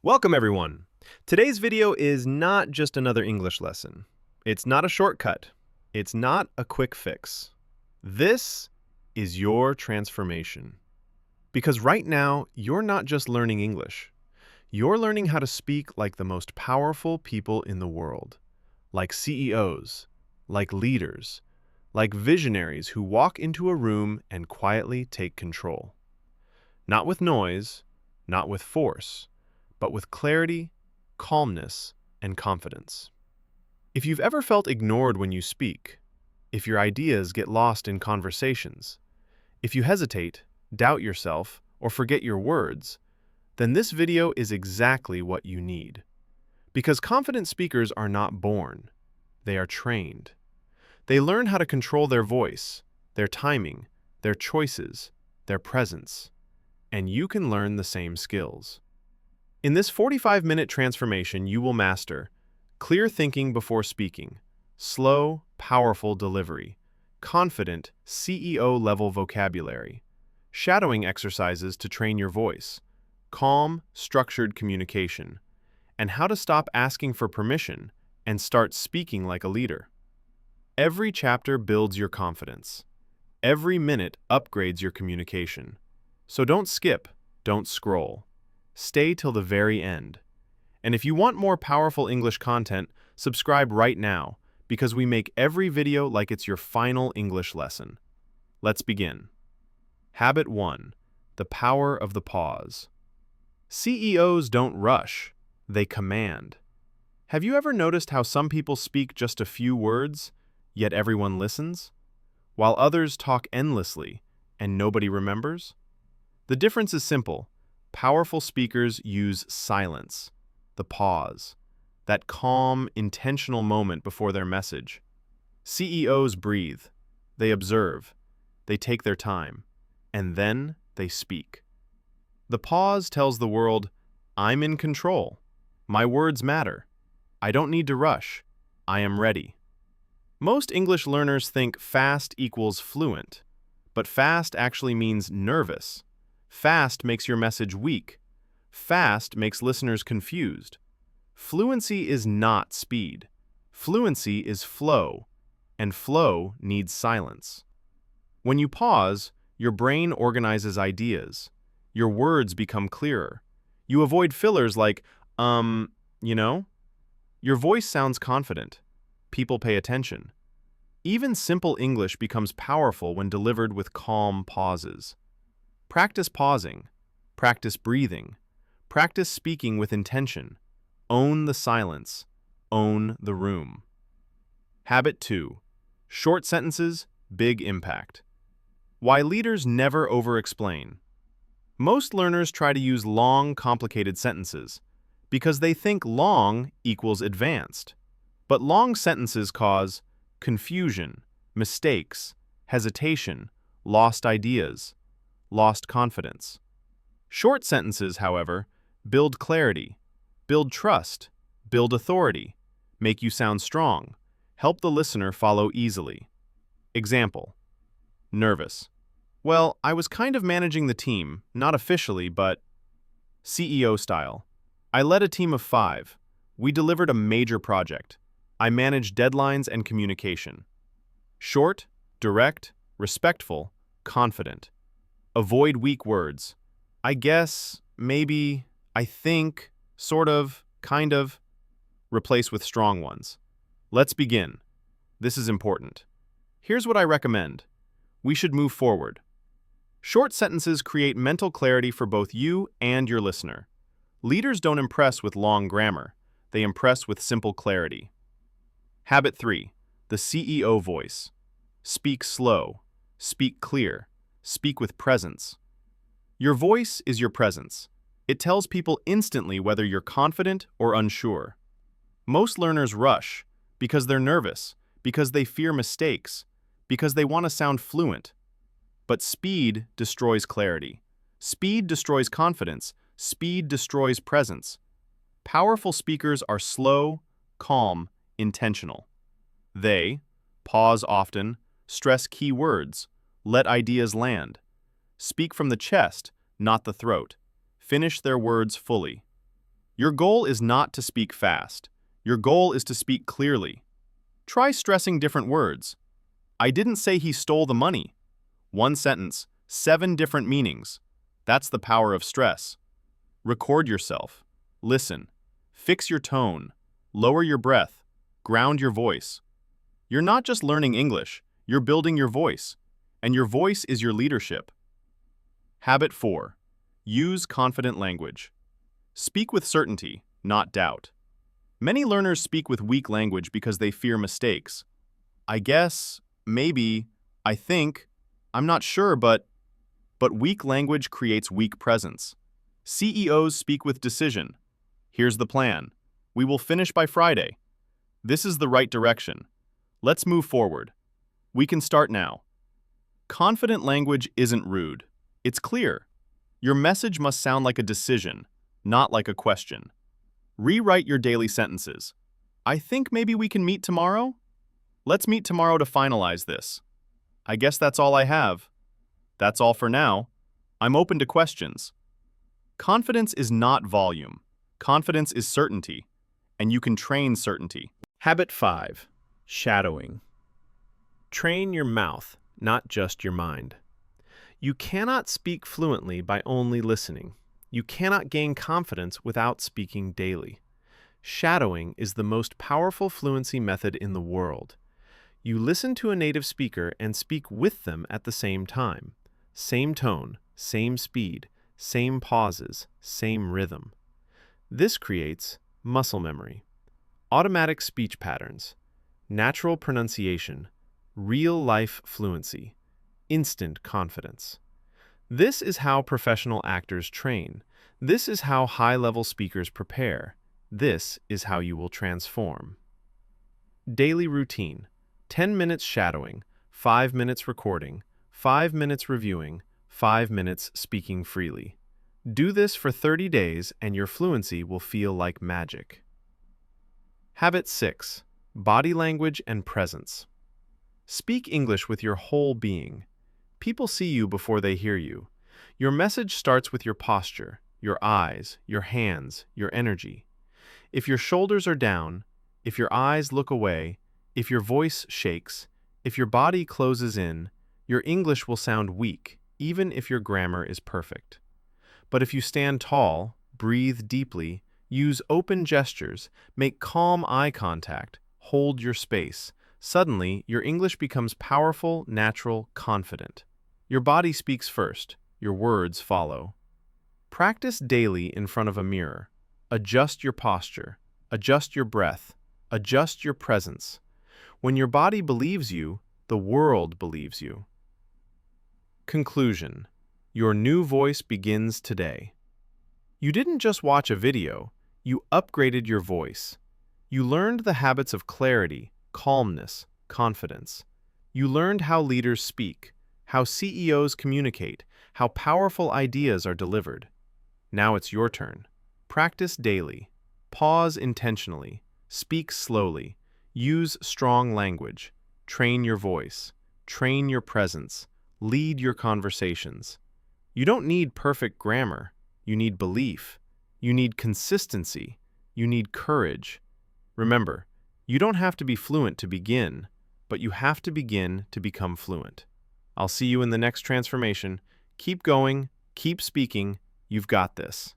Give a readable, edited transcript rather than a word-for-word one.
Welcome everyone! Today's video is not just another English lesson. It's not a shortcut. It's not a quick fix. This is your transformation. Because right now, you're not just learning English. You're learning how to speak like the most powerful people in the world. Like CEOs, like leaders, like visionaries who walk into a room and quietly take control. Not with noise, not with force, but with clarity, calmness, and confidence. If you've ever felt ignored when you speak, if your ideas get lost in conversations, if you hesitate, doubt yourself, or forget your words, then this video is exactly what you need. Because confident speakers are not born, they are trained. They learn how to control their voice, their timing, their choices, their presence, and you can learn the same skills. In this 45-minute transformation, you will master clear thinking before speaking, slow, powerful delivery, confident CEO-level vocabulary, shadowing exercises to train your voice, calm, structured communication, and how to stop asking for permission and start speaking like a leader. Every chapter builds your confidence. Every minute upgrades your communication. So don't skip, don't scroll. Stay till the very end. And if you want more powerful English content, subscribe right now, because we make every video like it's your final English lesson. Let's begin. Habit 1. The power of the pause. CEOs don't rush, they command. Have you ever noticed how some people speak just a few words, yet everyone listens, while others talk endlessly and nobody remembers? The difference is simple. Powerful speakers use silence, the pause, that calm, intentional moment before their message. CEOs breathe, they observe, they take their time, and then they speak. The pause tells the world, I'm in control. My words matter. I don't need to rush. I am ready. Most English learners think fast equals fluent, but fast actually means nervous. Fast makes your message weak. Fast makes listeners confused. Fluency is not speed. Fluency is flow, and flow needs silence. When you pause, your brain organizes ideas. Your words become clearer. You avoid fillers like, you know? Your voice sounds confident. People pay attention. Even simple English becomes powerful when delivered with calm pauses. Practice pausing, practice breathing, practice speaking with intention. Own the silence, own the room. Habit 2. Short sentences, big impact. Why leaders never over-explain. Most learners try to use long, complicated sentences because they think long equals advanced. But long sentences cause confusion, mistakes, hesitation, lost ideas, lost confidence. Short sentences, however, build clarity, build trust, build authority, make you sound strong, help the listener follow easily. Example: nervous. Well, I was kind of managing the team, not officially, but CEO style. I led a team of 5. We delivered a major project. I managed deadlines and communication. Short, direct, respectful, confident. Avoid weak words. I guess, maybe, I think, sort of, kind of. Replace with strong ones. Let's begin. This is important. Here's what I recommend. We should move forward. Short sentences create mental clarity for both you and your listener. Leaders don't impress with long grammar. They impress with simple clarity. Habit 3. The CEO voice. Speak slow. Speak clear. Speak with presence. Your voice is your presence. It tells people instantly whether you're confident or unsure. Most learners rush because they're nervous, because they fear mistakes, because they want to sound fluent. But speed destroys clarity. Speed destroys confidence. Speed destroys presence. Powerful speakers are slow, calm, intentional. They pause often, stress key words, let ideas land. Speak from the chest, not the throat. Finish their words fully. Your goal is not to speak fast. Your goal is to speak clearly. Try stressing different words. I didn't say he stole the money. One sentence, 7 different meanings. That's the power of stress. Record yourself. Listen. Fix your tone. Lower your breath. Ground your voice. You're not just learning English, you're building your voice. And your voice is your leadership. Habit 4. Use confident language. Speak with certainty, not doubt. Many learners speak with weak language because they fear mistakes. I guess, maybe, I think, I'm not sure, but weak language creates weak presence. CEOs speak with decision. Here's the plan. We will finish by Friday. This is the right direction. Let's move forward. We can start now. Confident language isn't rude. It's clear. Your message must sound like a decision, not like a question. Rewrite your daily sentences. I think maybe we can meet tomorrow? Let's meet tomorrow to finalize this. I guess that's all I have. That's all for now. I'm open to questions. Confidence is not volume. Confidence is certainty, and you can train certainty. Habit 5. Shadowing. Train your mouth, not just your mind. You cannot speak fluently by only listening. You cannot gain confidence without speaking daily. Shadowing is the most powerful fluency method in the world. You listen to a native speaker and speak with them at the same time. Same tone, same speed, same pauses, same rhythm. This creates muscle memory, automatic speech patterns, natural pronunciation, real-life fluency, instant confidence. This is how professional actors train. This is how high-level speakers prepare. This is how you will transform. Daily routine: 10 minutes shadowing, 5 minutes recording, 5 minutes reviewing, 5 minutes speaking freely. Do this for 30 days and your fluency will feel like magic. Habit 6. Body language and presence. Speak English with your whole being. People see you before they hear you. Your message starts with your posture, your eyes, your hands, your energy. If your shoulders are down, if your eyes look away, if your voice shakes, if your body closes in, your English will sound weak, even if your grammar is perfect. But if you stand tall, breathe deeply, use open gestures, make calm eye contact, hold your space, suddenly your English becomes powerful, natural, confident. Your body speaks first, your words follow. Practice daily in front of a mirror. Adjust your posture, adjust your breath, adjust your presence. When your body believes you, the world believes you. Conclusion: your new voice begins today. You didn't just watch a video, you upgraded your voice. You learned the habits of clarity, calmness, confidence. You learned how leaders speak, how CEOs communicate, how powerful ideas are delivered. Now it's your turn. Practice daily. Pause intentionally. Speak slowly. Use strong language. Train your voice. Train your presence. Lead your conversations. You don't need perfect grammar. You need belief. You need consistency. You need courage. Remember, you don't have to be fluent to begin, but you have to begin to become fluent. I'll see you in the next transformation. Keep going. Keep speaking. You've got this.